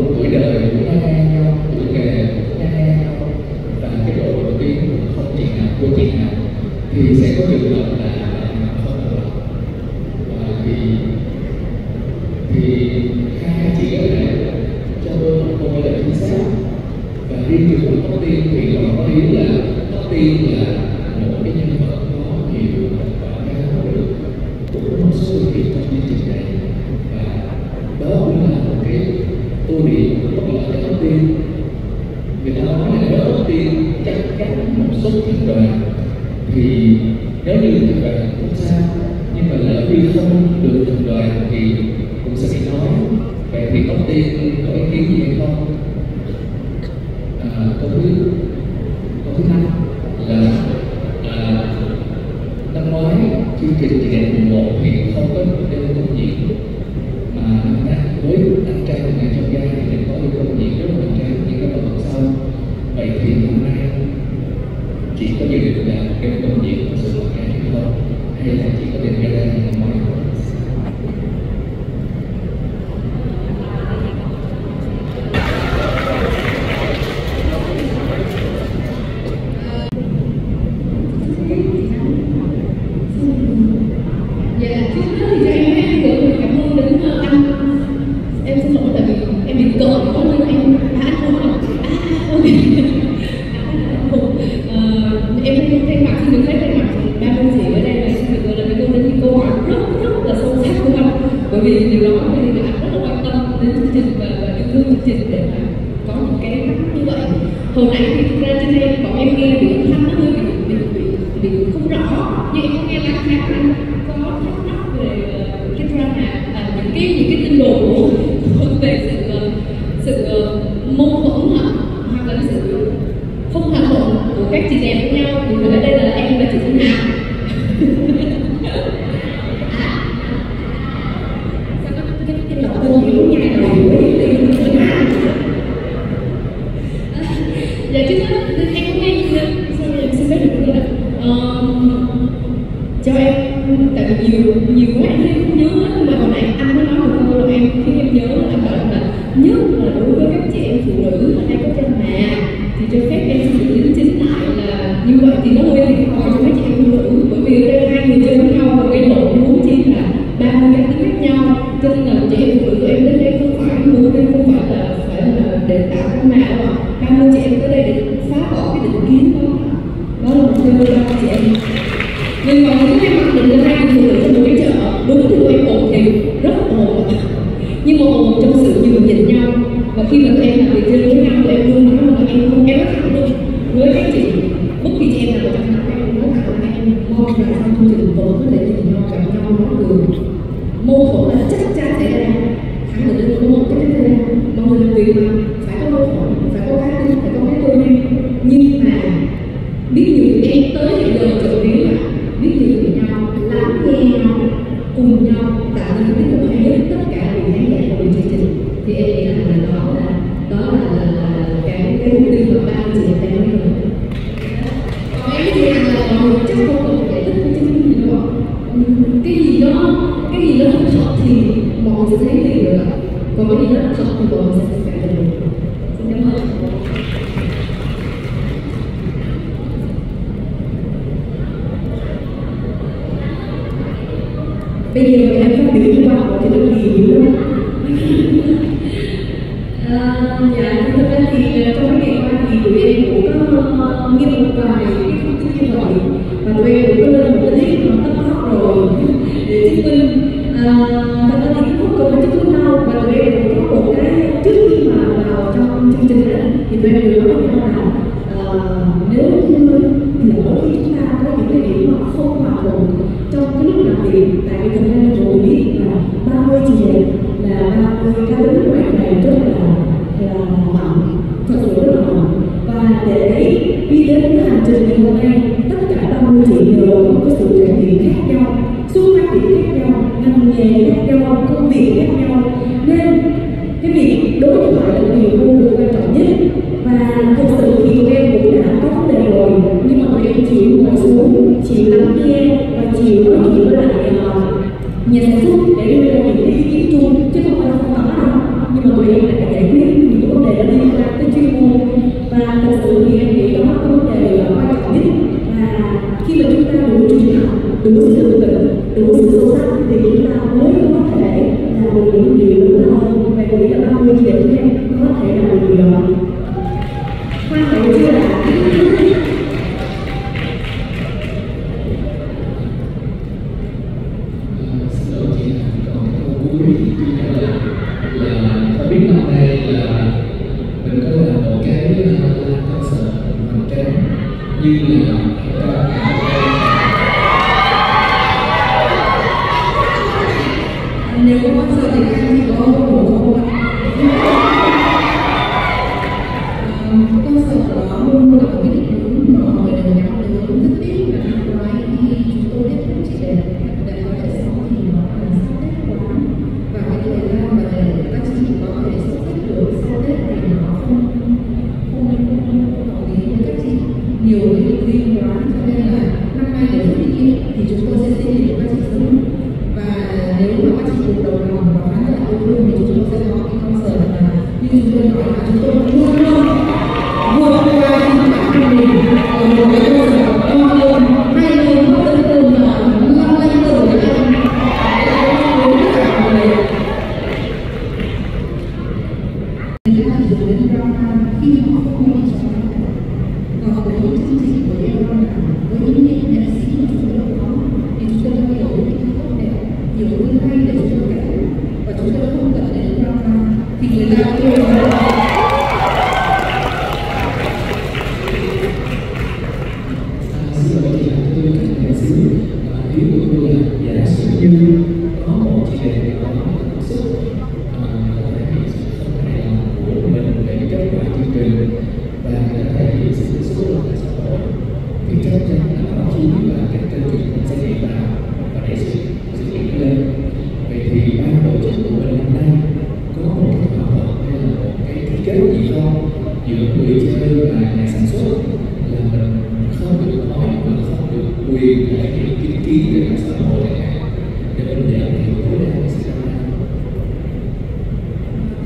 tuổi đời cũng ngang nhau, tuổi nghề cũng ngang nhau, và cái độ nổi tiếng không chị nào của chị nào, thì sẽ có trường hợp là không được lòng. Và thì hai chị ở đây cho tôi là chính xác. Và riêng trường hợp Tóc Tiên thì nó có ý là Tóc Tiên là một cái nhân vật có nhiều quảng cáo được của một số việc trong chương trình này, và đó cũng là một cái ưu điểm bất lợi cho Tóc Tiên. Người ta nói là nếu Tóc Tiên chắc chắn một số thành đoàn thì nếu như thành đoàn không sao, nhưng mà lỡ như không được thành đoàn thì cũng sẽ bị nói. Vậy thì Tóc Tiên có ý kiến gì hay không? Câu thứ năm là năm ngoái chương trình Chị Đẹp Mùa 1 thì không có đêm công diễn, mà với anh trai của ngày trong gia thì có đêm công diễn rất là hoành tráng những cái tuần sau. Vậy thì năm nay chị có dự định là đêm công diễn có sự hoành tráng hay không, hay là chỉ có đêm gala như năm ngoái? Bây giờ em phát biểu qua một cái điều gì nữa. Dạ, thực ra thì trong cái ngày qua thì tụi em cũng có nghe một vài cái thông tin như vậy, và tụi em cũng có lên một cái clip mà tất tóc rồi để chứng minh. Thật ra thì cũng có câu chứng minh đâu, và tụi em cũng có một cái trước khi mà vào trong chương trình đó thì tụi em đều nói với nhau là nếu như lỡ khi chúng ta có những cái điểm mà không hòa thuận trong cái lúc làm việc, tại vì thật ra mọi người biết là 30 chị đẹp là 30 ca đứng ngoài này rất là mạnh, thật sự rất là mạnh, và để đi đến cái hành trình ngày hôm nay tất cả 30 chị đều có cái sự trải nghiệm khác nhau, xuất phát điểm khác nhau, ngành nghề khác nhau, công việc khác nhau, nên cái việc đối thoại là điều vô cùng quan trọng nhất. Và để giải quyết những vấn đề liên quan tới chuyên môn. Và thật sự thì em nghĩ đó là vấn đề là quan trọng nhất. Và khi mà chúng ta đủ truyền học, đủ sự tự đủ sự sâu sắc thì chúng ta mới có thể làm được những điều lớn hơn. Và nghĩ là 30 chị em có thể làm được điều đó. Quan trọng chưa ạ? Xin lỗi chị, còn câu cuối là không biết năm nay là mình có làm một cái concert hoành tráng như là nếu có concert thì anh chị có ủng hộ không ạ? Concert đó luôn là một cái định hướng mà mọi người đều nhắm đến. Rất tiếc là năm ngoái khi chúng tôi biết không chỉ để có thể sống thì nó là sau Tết quá, và cái thời gian mà để các chị có thể sắp xếp được sau Tết thì nó không hợp lý với các chị, nhiều cái việc riêng quá, cho nên là năm nay để rút kinh nghiệm thì chúng tôi sẽ xin được các chị sớm. Và nếu mà các chị cùng đồng lòng và khán giả yêu thương thì chúng tôi sẽ có cái concert là như chúng tôi nói là chúng tôi luôn luôn vượt qua những bản thân mình ở một cái concert to hơn, hay hơn, hấp dẫn hơn và long lanh hơn của các em. Đối với cả mọi người người ta dùng đến drama khi họ không bị trong đó. Còn với những chương trình của em với những nghệ sĩ mà chúng tôi có thì chúng tôi đã hiểu những cái tốt đẹp, nhiều thứ hay để chúng tôi kể, và chúng tôi không cần đến drama thì người ta yêu nó. xin lỗi chị, tôi cắt nhỏ xíu. Ý của tôi là giả sử như có một chị đề có cảm xúc có thể hiện sự không hài lòng của mình về kết quả chương trình và có thể hiện sự bức xúc của xã hội, thì chắc chắn là báo chí và các kênh truyền thông sẽ hiện tạo và để sự kiện lên. Vậy thì ban tổ chức của mình năm nay có một cái thỏa thuận hay là một cái ký kết gì không giữa người chơi và nhà sản xuất là mình không được nói và không được quyền thể hiện chính kiến về mặt xã hội chẳng hạn, để mình để hiểu tối đa sự ra.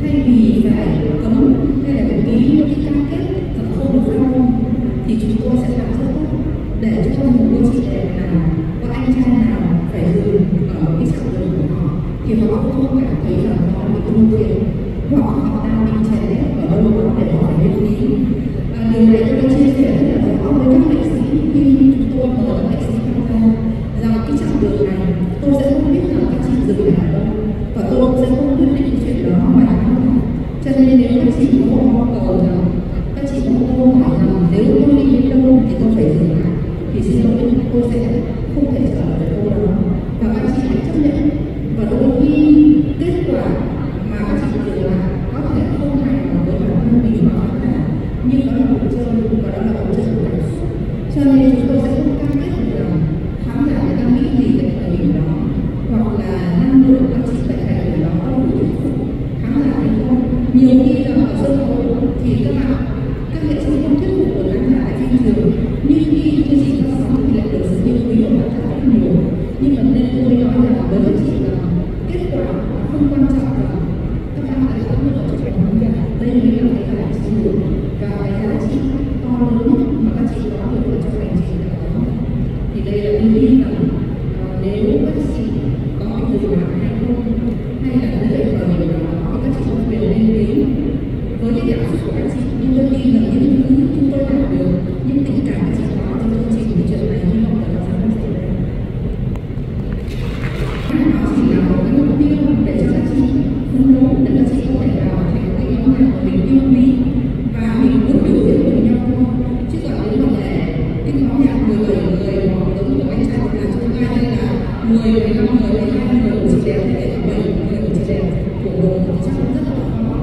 Thay vì phải cấm hay là phải ký những cái cam kết thật không được phát ngôn thì chúng tôi sẽ làm rất tốt để cho một cô chị đẹp nào, có anh trai nào phải dừng ở cái chặng đường của họ thì họ không cảm thấy rằng họ bị ưu tiên hoặc họ đang bị chèn ép ở đâu đó để họ phải lên ký. Điều này tôi đã chia sẻ rất là rõ với các nghệ sĩ khi chúng tôi mời các nghệ sĩ tham gia rằng cái chặng đường này tôi sẽ không biết rằng các chị dừng lại ở đâu và tôi cũng sẽ không quyết định chuyện đó mà làm nào. Cho nên nếu các chị có một mong cầu rằng các chị có một câu hỏi rằng nếu tôi đi đến đâu thì tôi phải dừng lại thì xin lỗi tôi sẽ không thể trả lời được câu đó, và các chị hãy chấp nhận. Và đôi khi kết quả mà các chị dừng lại có thể không hài lòng với bản thân mình và khán giả, nhưng đó là cuộc chơi và đó là cuộc chơi của cảm xúc. Cho nên chúng tôi sẽ không cam kết được rằng khán giả người ta nghĩ gì về thời điểm đó, hoặc là năng lượng các chị tại thời điểm đó có đủ thuyết phục khán giả hay không. Nhiều khi là ở sân khấu thì các nghệ sĩ không thuyết phục được khán giả tại phim trường, nhưng khi chương trình phát sóng thì lại được sự yêu quý của khán giả rất nhiều. Nhưng mà nên tôi nói là với các chị là kết quả không quan trọng, là các bạn đã có được ở trong cái khán giả, đây mới là cái giá trị được và cái giá trị to lớn nhất mà các chị có được ở trong hành trình đó. Thì đây là tôi nghĩ rằng nếu các chị có bị dừng lại hay không, hay là lễ ở điều đó thì các chị có quyền lên tiếng với cái cảm xúc của các chị. Nhưng tôi tin rằng những thứ chúng tôi làm được, những tình cảm các chị có trong chương trình thì chuyện này hy vọng là nó sẽ không xảy ra. Nó chỉ là một cái mục tiêu để cho các chị phấn đấu, để các chị có thể vào thành cái nhóm nhạc của mình yêu quý và mình muốn biểu diễn cùng nhau thôi. Chứ còn nếu mà để cái nhóm nhạc 17 người hoặc giống của anh trai là chúng ta hay là 10, 15 người, 12 người của chị đẹp để 7 người của chị đẹp của mình thì chắc cũng rất là khó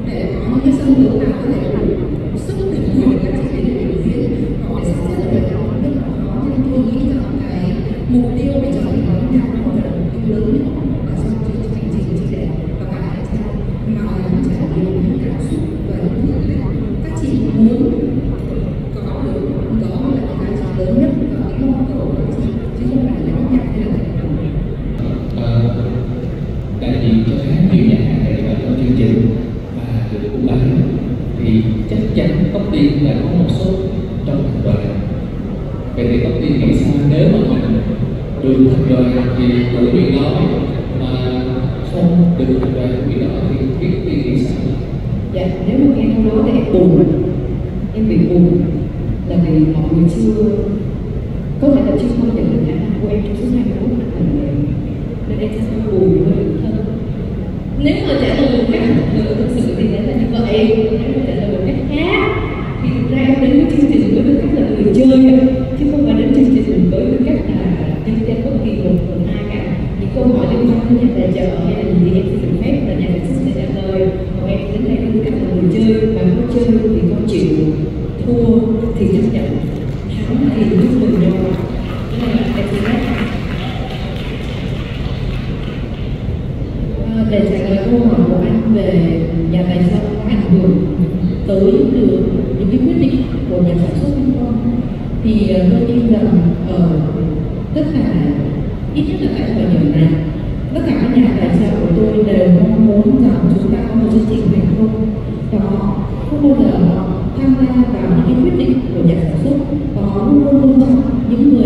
để có những cái sân khấu nào có thể đủ sức để mời các chị đến để biểu diễn hoặc để sắp xếp được cái đó rất là khó. Nên tôi nghĩ rằng cái mục tiêu để cho cái nhóm nhạc nó là mục tiêu lớn nhất ở trong chương trình chị đẹp và cả anh trai, mà là trải nghiệm những cảm xúc và những thử thách các chị muốn có được, đó là cái giá trị lớn nhất và cái mong cầu của các chị, chứ không phải là nhóm nhạc hay là thành phố. Đại diện cho khá nhiều nhà hàng nghệ thuật trong chương trình và được của bạn thì chắc chắn Tóc Tiên đã có một số trong thành đoàn. Vậy thì Tóc Tiên nghĩ sao nếu mà mình được thành đoàn thì của Huyền nói mà không được thành đoàn của Huyền nói thì Tóc Tiên nghĩ sao? Dạ, nếu mà nghe câu đó thì em buồn, em bị buồn là vì mọi người chưa, có thể là chưa công nhận được khả năng của em trong số 21 năm làm nghề, nên em sẽ buồn với bản thân. Nếu mà trả lời một cách thực sự thì sẽ là như vậy. Nếu mà trả lời một cách khác thì thực ra em đến với chương trình với tư cách là người chơi, chứ không phải đến chương trình với tư cách là nhân viên bất kỳ một ai cả. Những câu hỏi liên quan đến nhà tài trợ hay là gì thì em sẽ được phép là nhà sản xuất sẽ trả lời, còn em đến đây với tư cách là người chơi, và có chơi thì có chịu, thua thì chấp nhận, thắng thì chúc mừng nhau. Thế nên là em sẽ để trả lời câu hỏi của anh về nhà tài trợ có ảnh hưởng tới được những cái quyết định của nhà sản xuất hay không, thì tôi tin rằng ở tất cả, ít nhất là tại thời điểm này, tất cả các nhà tài trợ của tôi đều mong muốn rằng chúng ta có một chương trình thành công, và họ không bao giờ họ tham gia vào những cái quyết định của nhà sản xuất, và họ luôn luôn tôn trọng những người